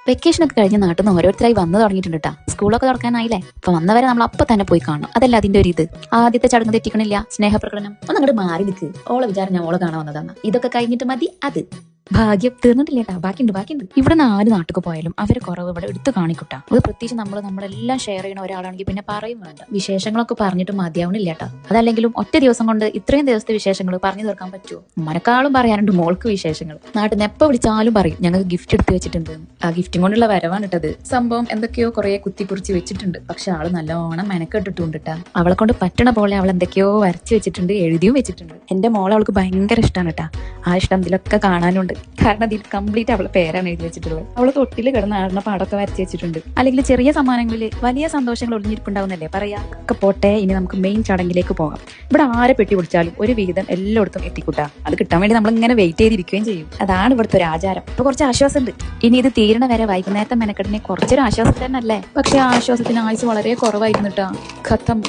Vacation ഒക്കെ കഴിഞ്ഞ് നാട്ടിൽ നിന്ന് ഓരോരുത്തരായി വന്നു തുടങ്ങിയിട്ടുണ്ട് കേട്ടോ. സ്കൂളൊക്കെ തുറക്കാനായില്ലേ? അപ്പൊ വന്നവരെ നമ്മൾ അപ്പൊ തന്നെ പോയി കാണണം. അതല്ല അതിന്റെ ഒരു ഇത്. ആദ്യത്തെ ചടങ്ങ് തെറ്റിക്കണില്ല, സ്നേഹപ്രകടനം ഒന്ന് അങ്ങോട്ട് മാറി നിൽക്ക്. ഓളെ വിചാരം ഞാൻ ഓളെ കാണാൻ വന്നതാണ്. ഇതൊക്കെ കഴിഞ്ഞിട്ട് മതി അത്. ഭാഗ്യം തീർന്നിട്ടില്ല കേട്ടാ, ബാക്കിയുണ്ട്. ഇവിടെ നിന്ന് ആര് നാട്ടിൽ പോയാലും അവര് കുറവ് ഇവിടെ എടുത്ത് കാണിക്കൂട്ടാ. അത് പ്രത്യേകിച്ച് നമ്മളെല്ലാം ഷെയർ ചെയ്യുന്ന ഒരാളാണെങ്കിൽ പിന്നെ പറയും വേണ്ട. വിശേഷങ്ങളൊക്കെ പറഞ്ഞിട്ട് മതിയാവണില്ല കേട്ടോ. അതല്ലെങ്കിലും ഒറ്റ ദിവസം കൊണ്ട് ഇത്രയും ദിവസത്തെ വിശേഷങ്ങൾ പറഞ്ഞു തീർക്കാൻ പറ്റുമോ? ഉമ്മനെക്കാളും പറയാനുണ്ട് മോൾക്ക് വിശേഷങ്ങൾ. നാട്ടിൽ നിന്ന് എപ്പോ വിളിച്ചാലും പറയും ഞങ്ങൾക്ക് ഗിഫ്റ്റ് എടുത്ത് വെച്ചിട്ടുണ്ട്. ആ ഗിഫ്റ്റും കൊണ്ടുള്ള വരവാണ് ഇട്ടത്. സംഭവം എന്തൊക്കെയോ കുറെ കുത്തിക്കുറിച്ച് വെച്ചിട്ടുണ്ട്. പക്ഷെ ആള് നല്ലോണം മെനക്കെട്ടിട്ടുണ്ട് കേട്ടാ. അവളെ കൊണ്ട് പറ്റണ പോലെ അവൾ എന്തൊക്കെയോ വരച്ച് വെച്ചിട്ടുണ്ട്, എഴുതിയും വെച്ചിട്ടുണ്ട്. എന്റെ മോളെ അവൾക്ക് ഭയങ്കര ഇഷ്ടമാണ് കേട്ടാ. ആ ഇഷ്ടം ഇതിലൊക്കെ കാണാനുണ്ട്. കാരണം ഇതിൽ കംപ്ലീറ്റ് അവളെ പേരാണ് എഴുതി വെച്ചിട്ടുള്ളത്. അവള് തൊട്ടിൽ കിടന്ന് ആടുന്ന പാടൊക്കെ വരച്ച് വെച്ചിട്ടുണ്ട്. അല്ലെങ്കിൽ ചെറിയ സമ്മാനങ്ങളിൽ വലിയ സന്തോഷങ്ങൾ ഒളിഞ്ഞിരിപ്പുണ്ടാവുന്നല്ലേ പറയാ. ഒക്കെ പോട്ടെ, ഇനി നമുക്ക് മെയിൻ ചടങ്ങിലേക്ക് പോകാം. ഇവിടെ ആരെ പെട്ടി പിടിച്ചാലും ഒരു വീതം എല്ലായിടത്തും എത്തിക്കൂട്ടാ. അത് കിട്ടാൻ വേണ്ടി നമ്മൾ ഇങ്ങനെ വെയിറ്റ് ചെയ്തിരിക്കുകയും ചെയ്യും. അതാണ് ഇവിടുത്തെ ഒരു ആചാരം. ഇപ്പൊ കുറച്ച് ആശ്വാസമുണ്ട്. ഇനി ഇത് തീരണ വരെ വൈകുന്നേരത്തെ മെനക്കെട്ടിനെ കുറച്ചൊരു ആശ്വാസം തന്നെ അല്ലേ? പക്ഷെ ആ ആശ്വാസത്തിന് ആയുസ് വളരെ കുറവായിരുന്നു കേട്ടാ. ഖത്തം.